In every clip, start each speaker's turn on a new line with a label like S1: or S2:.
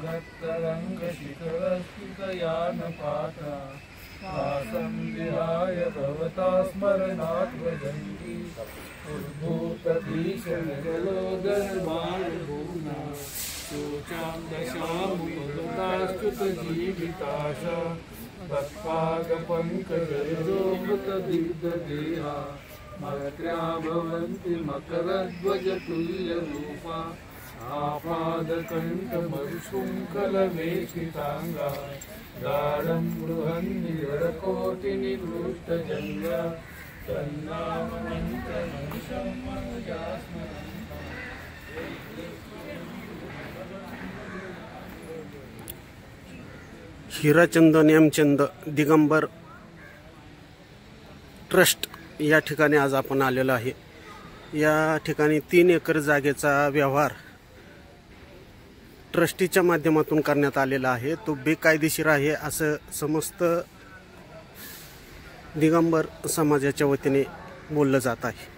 S1: रङ्गशिखरस्थितयानपाता वासं विहाय भवता स्मरणात् भजन्ति उद्भूतभीषणजलोदरबाणभूना शोचां दशामुपगताश्च्युतजीविताशा तत्पादपङ्कजयोमृतदीर्घदेहा मर्त्या भवन्ति मकरध्वजतुल्यरूपा आपादकण्ठमरुशृङ्खलवेशिताङ्गा गाढं बृहन्निरकोटिनिवृष्टजङ्गा तन्नाममन्त्रमनिशं मनुजास्मरन्
S2: हिराचंद नेमचंद दिगंबर ट्रस्ट या ठिकाणी आज आपण आलेलो आहे। या ठिकाणी 3 एकर जागेचा व्यवहार ट्रस्टीच्या माध्यमातून करण्यात आलेला आहे। तो बेकायदेशीर आहे असं समस्त दिगंबर समाजाच्या वतीने बोललं जात आहे।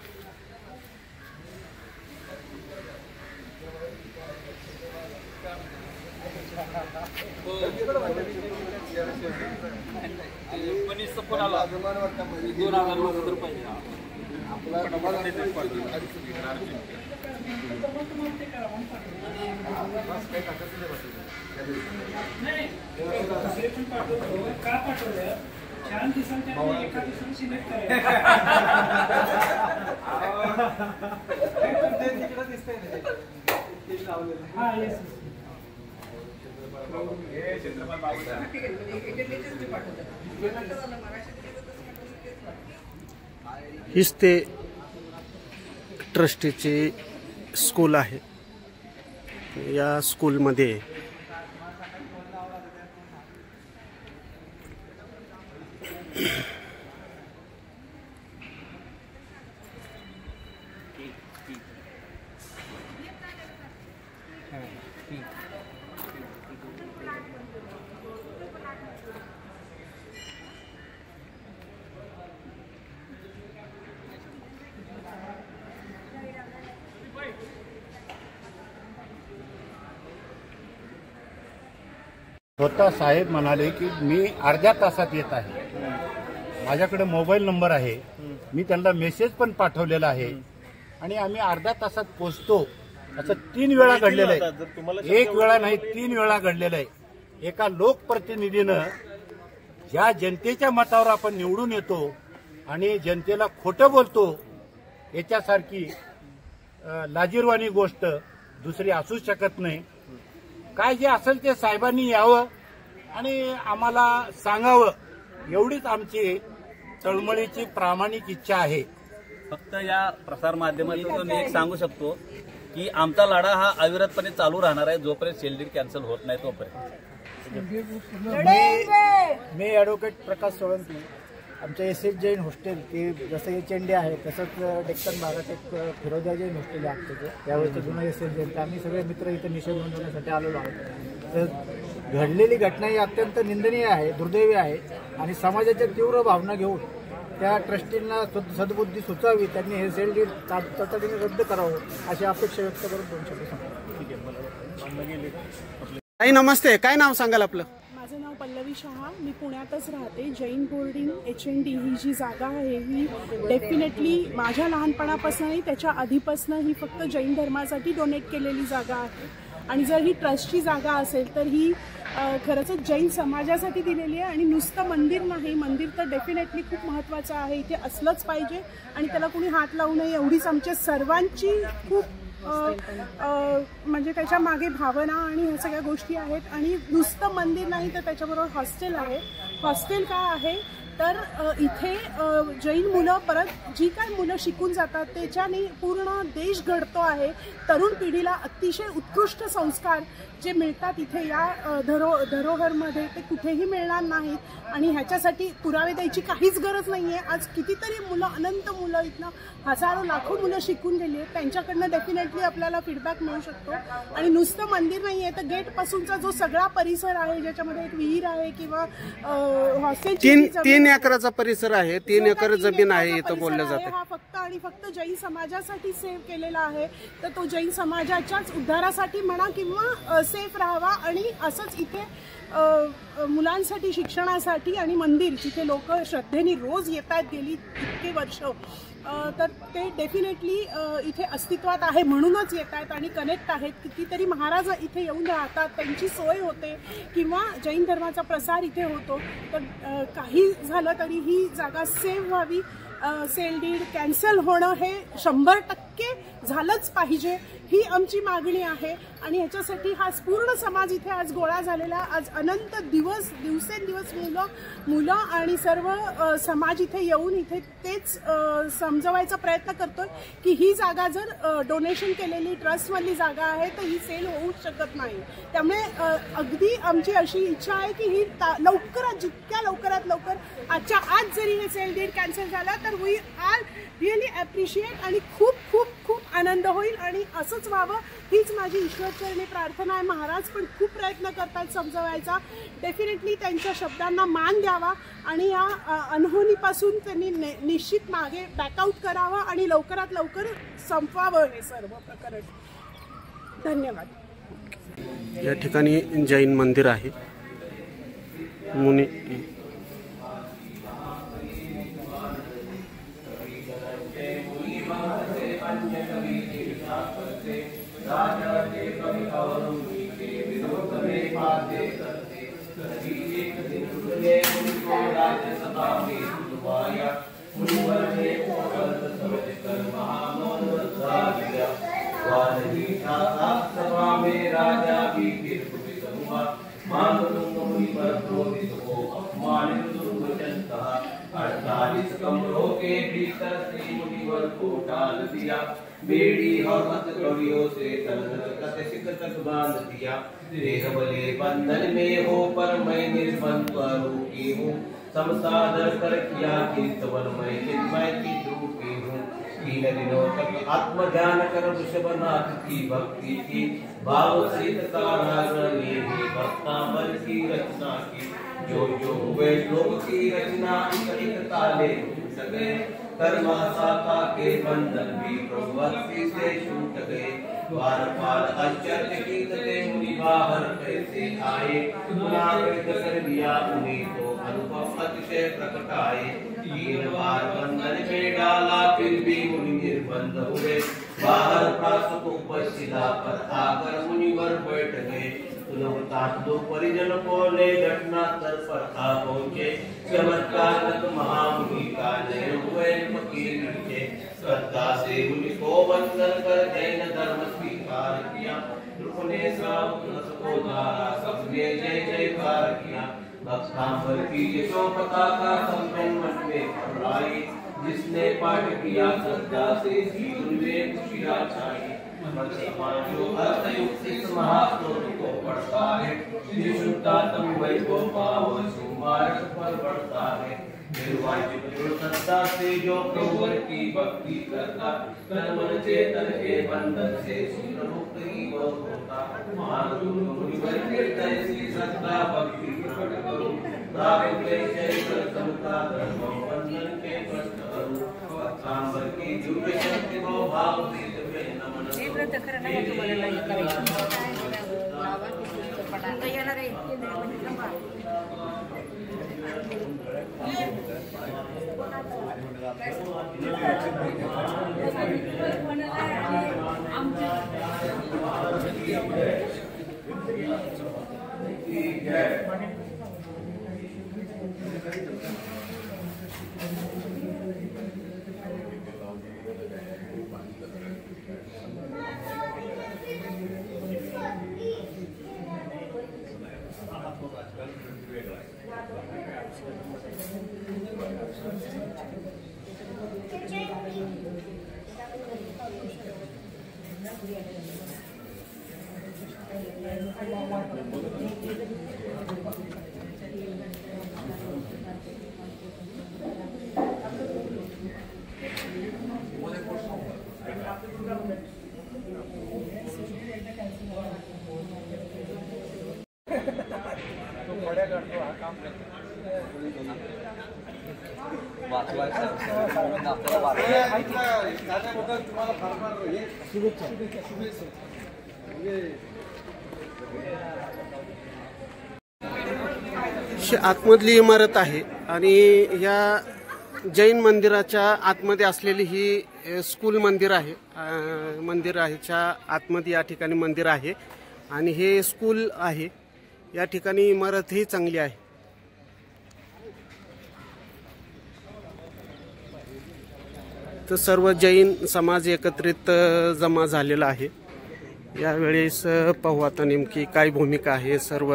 S2: हीच ते ट्रस्टीची स्कूल आहे। या स्कूलमध्ये
S3: स्वतः साहेब म्हणाले की मी अर्ध्या तासात येत आहे। माझ्याकडे मोबाईल नंबर आहे, मी त्यांना मेसेज पण पाठवलेला आहे आणि आम्ही अर्ध्या तासात पोहोचतो असं 3 वेळा घडलेलं आहे। 1 वेळा नाही 3 वेळा घडलेलं आहे। एका लोकप्रतिनिधीनं ज्या जनतेच्या मतावर आपण निवडून येतो आणि जनतेला खोटं बोलतो याच्यासारखी लाजिरवाणी गोष्ट दुसरी असू शकत नाही। काय जे असेल ते साहेबांनी यावं आणि आम्हाला सांगावं एवढीच आमची तळमळीची प्रामाणिक इच्छा आहे।
S4: फक्त या प्रसार माध्यमातून एक सांगू शकतो की आमचा लढा हा अविरतपणे चालू राहणार आहे जोपर्यंत सेल डीड कॅन्सल होत नाही तोपर्यंत।
S5: मी ॲडव्होकेट प्रकाश सोळंकी, आमच्या एस एस जैन हॉस्टेल ते जसं एचएनडी आहे तसंच डेक्कन भागात एक फिरोजा जैन हॉस्टेल आहे आमचं, त्यावेळेचं जुनं एस एस जैन, आम्ही सगळे मित्र इथं निषेध नोंदवण्यासाठी आलेलो आहोत। तर घडलेली घटना ही अत्यंत निंदनीय आहे, दुर्दैवी आहे आणि समाजाच्या तीव्र भावना घेऊन त्या ट्रस्टींना सद्बुद्धी सुचावी, त्यांनी हे सेल डीड तातडीने रद्द करावं अशी अपेक्षा व्यक्त करून 2 शब्द सांगतो।
S2: ताई नमस्ते, काय नाव सांगाल आपलं?
S6: माझं नाव पल्लवी शहा, मी पुण्यातच राहते। जैन बोर्डिंग एचएनडी ही जी जागा आहे ही डेफिनेटली माझ्या लहानपणापासूनही त्याच्या आधीपासून ही फक्त जैन धर्मासाठी डोनेट केलेली जागा आहे आणि जर ही ट्रस्टची जागा असेल तर ही खरंच जैन समाजासाठी दिलेली आहे आणि नुसतं मंदिर नाही, मंदिर तर डेफिनेटली खूप महत्त्वाचं आहे, इथे असलंच पाहिजे आणि त्याला कोणी हात लावू नये एवढीच आमच्या सर्वांची खूप म्हणजे त्याच्या मागे भावना आणि ह्या सगळ्या गोष्टी आहेत। आणि नुसतं मंदिर नाही तर त्याच्याबरोबर हॉस्टेल आहे। हॉस्टेल काय आहे तर इथे जैन मुलं परत जी काय मुलं शिकून जातात त्याच्याने पूर्ण देश घडतो आहे। तरुण पिढीला अतिशय उत्कृष्ट संस्कार जे मिळतात इथे या धरोहरमध्ये ते कुठेही मिळणार नाहीत आणि ह्याच्यासाठी पुरावे द्यायची काहीच गरज नाही आहे। आज कितीतरी मुलं, अनंत मुलं इथनं हजारो लाखो मुलं शिकून गेली आहेत, त्यांच्याकडनं डेफिनेटली आपल्याला फीडबॅक मिळू शकतो। आणि नुसतं मंदिर नाही आहे तर गेटपासूनचा जो सगळा परिसर आहे ज्याच्यामध्ये एक विहीर आहे किंवा हॉस्टेल
S2: 3 एकराचा परिसर आहे, 3 एकर जमीन आहे इथं बोललं जातं।
S6: हा फक्त फक्त आणि फक्त जैन समाजासाठी सेव्ह केलेला आहे, तर तो जैन समाजाच्याच उद्धारासाठी म्हणा किंवा सेफ राहावा. आणि असंच इथे मुलांसाठी शिक्षणासाठी आणि मंदिर जिथे लोक श्रद्धेने रोज येतात गेली इतके वर्ष, तर ते डेफिनेटली इथे अस्तित्वात आहे म्हणूनच येत आहेत आणि कनेक्ट आहेत. कितीतरी महाराज इथे येऊन राहतात, त्यांची सोय होते किंवा जैन धर्माचा प्रसार इथे होतो. तर काही झालं तरी ही जागा सेव्ह व्हावी. सेल डीड कॅन्सल होणं हे 100% झालंच पाहिजे, ही आमची मागणी आहे. आणि ह्याच्यासाठी हा पूर्ण समाज इथे आज गोळा झालेला. आज अनंत दिवसेंदिवस मुलं आणि सर्व समाज इथे येऊन इथे तेच समजवायचा प्रयत्न करतोय की ही जागा जर डोनेशन केलेली ट्रस्टमधली जागा आहे तर ही सेल होऊ शकत नाही. त्यामुळे अगदी आमची अशी इच्छा आहे की ही लवकरात जितक्या लवकरात लवकर आजच्या आज जरी हे सेल डीड कॅन्सल झाला तर वी आर रिअली ॲप्रिशिएट आणि खूप खूप खूप आनंद होईल. आणि असंच व्हावं हीच माझी ईश्वरचरणी प्रार्थना आहे. महाराज पण खूप प्रयत्न करतात समजवायचा. डेफिनेटली त्यांच्या शब्दांना मान द्यावा आणि या अनहोनीपासून त्यांनी निश्चित मागे बॅकआउट करावं आणि लवकरात लवकर संपवावं हे सर्व प्रकरण. धन्यवाद.
S2: या ठिकाणी जैन मंदिर आहे. मुनी
S7: बेड़ी और हथ कड़ियों से तन सिक तक बांध दिया. देह बले बंधन में हो पर मैं निर्बंध रूपी हूँ. समसादर कर किया कीर्तवन मैं चिन्मय की रूपी हूँ. 3 दिनों तक आत्मध्यान कर वृषभनाथ की भक्ति की. भाव से तारागणी भक्तांबर की रचना की. जो जो हुए लोक की रचना एक ताले सके. कर्मा साका के बंधन भी प्रभुभक्ति से छूट गए. द्वार पाल आश्चर्य की ते मुनि बाहर कैसे आए. पुनाकृत कर दिया उन्हीं को अनुभव अतिशय प्रकटाए. 3 बार बंधन में डाला फिर भी मुनि निर्बंध हुए. बाहर प्रासुक उपशिला पर आकर मुनिवर बैठ गए. दो परिजन को ले घटना स्थल पर आ पहुंचे. चमत्कार महामुनि का नयन हुए फकीर नीचे. श्रद्धा से मुनि को वंदन कर जैन धर्म स्वीकार किया. ने श्रावक को धारा सबने जय जयकार किया. भक्तांबर की यशो पताका संपन्न मन में फहराई. जिसने पाठ किया श्रद्धा से जीवन में खुशियां छाई. जो अर्थयुक्त इस महास्तोत्र को पढ़ता है निशुद्धात्म वैभव पाव सुमार्ग पर बढ़ता है. निर्वाचित श्रद्धा से जो प्रभु की भक्ति करता तन मन चेतन के बंधन से शीघ्र मुक्त ही वह होता. महागुरु मुनिवर कीर्तन से श्रद्धा भक्ति प्रकट करो. प्राप्त चैत्र समता धर्म बंधन के कष्ट करो. भक्तांबर की दिव्य शक्ति को भाव से नमन.
S2: ही आतमधली इमारत आहे आणि या जैन मंदिराच्या आतमध्ये असलेली ही स्कूल मंदिर आहे. मंदिराच्या आतमध्ये या ठिकाणी मंदिर आहे आणि हे स्कूल आहे. या ठिकाणी इमारत ही चांगली आहे. तर सर्व जैन समाज एकत्रित जमा झालेला आहे. यावेळेस पाहू आता नेमकी काय भूमिका आहे सर्व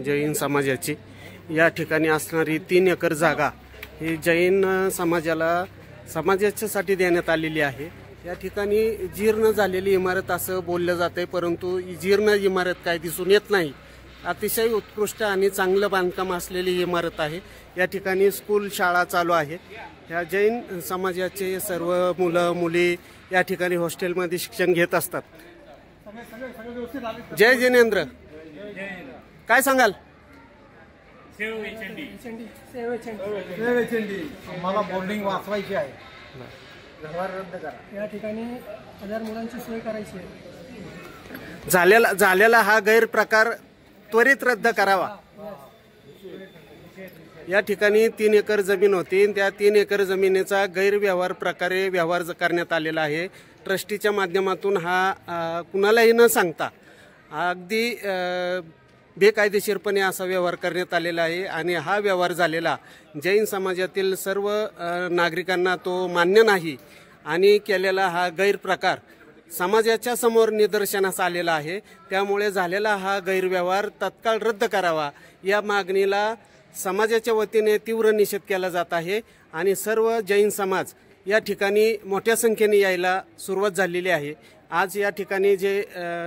S2: जैन समाजाची. या ठिकाणी असणारी 3 एकर जागा ही जैन समाजाच्यासाठी देण्यात आलेली आहे. या ठिकाणी जीर्ण झालेली इमारत असं बोललं जातंय, परंतु जीर्ण इमारत काय दिसून येत नाही. अतिशय उत्कृष्ट आणि चांगलं बांधकाम असलेली इमारत आहे. या ठिकाणी स्कूल शाळा चालू आहे. ह्या जैन समाजाचे सर्व मुलं मुली या ठिकाणी हॉस्टेलमध्ये शिक्षण घेत असतात. जय जिनेंद्र, काय सांगाल?
S5: मला बोर्डिंग वाचवायची आहे. व्यवहार रद्द करा. या ठिकाणी 1000 मुलांची सोय करायची आहे.
S2: झालेला हा गैरप्रकार त्वरित रद्द करावा. या ठिकाणी 3 एकर जमीन होती. त्या 3 एकर जमिनीचा गैरव्यवहार प्रकारे व्यवहार करण्यात आलेला आहे. ट्रस्टीच्या माध्यमातून हा कुणालाही न सांगता अगदी बेकायदेशीरपणे असा व्यवहार करण्यात आलेला आहे आणि हा व्यवहार झालेला जैन समाजातील सर्व नागरिकांना तो मान्य नाही आणि केलेला हा गैरप्रकार समाजाच्या समोर निदर्शनास आलेला आहे. त्यामुळे झालेला हा गैरव्यवहार तत्काळ रद्द करावा या मागणीला समाजाच्या वतीने तीव्र निषेध केला जात आहे आणि सर्व जैन समाज या ठिकाणी मोठ्या संख्येने यायला सुरुवात झालेली आहे. आज या ठिकाणी जे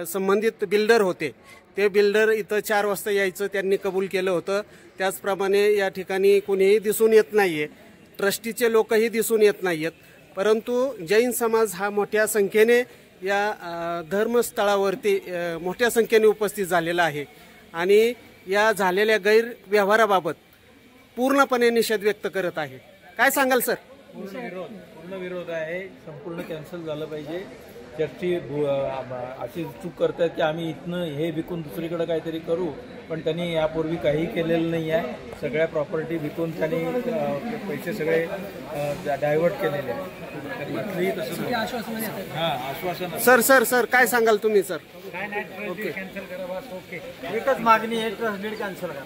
S2: संबंधित बिल्डर होते ते बिल्डर इथं 4 वाजता यायचं त्यांनी कबूल केलं होतं. त्याचप्रमाणे या ठिकाणी कोणीही दिसून येत नाहीये. ट्रस्टीचे लोकही दिसून येत नाहीयेत. परंतु जैन समाज हा मोठ्या संख्येने या धर्मस्थळावरती मोठ्या संख्येने उपस्थित झालेला आहे आणि या झालेल्या गैरव्यवहाराबाबत पूर्णपणे निषेध व्यक्त करत आहे. काय सांगाल सर?
S1: पूर्ण विरोध आहे. संपूर्ण कॅन्सल झालं पाहिजे. ट्रस्टी अशी चूक करतात की आम्ही इथनं हे विकून दुसरीकडे काहीतरी करू, पण त्यांनी यापूर्वी काही केलेलं नाही आहे. सगळ्या प्रॉपर्टी विकून त्यांनी पैसे सगळे डायव्हर्ट केलेले आहेत. इथलंही तसं आश्वासन.
S2: सर सर सर काय सांगाल तुम्ही सर?
S5: ओके, कॅन्सल करा बस. ओके, एकच मागणी आहे, ट्रस्ट डीड कॅन्सल करा.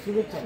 S1: शुभेच्छा.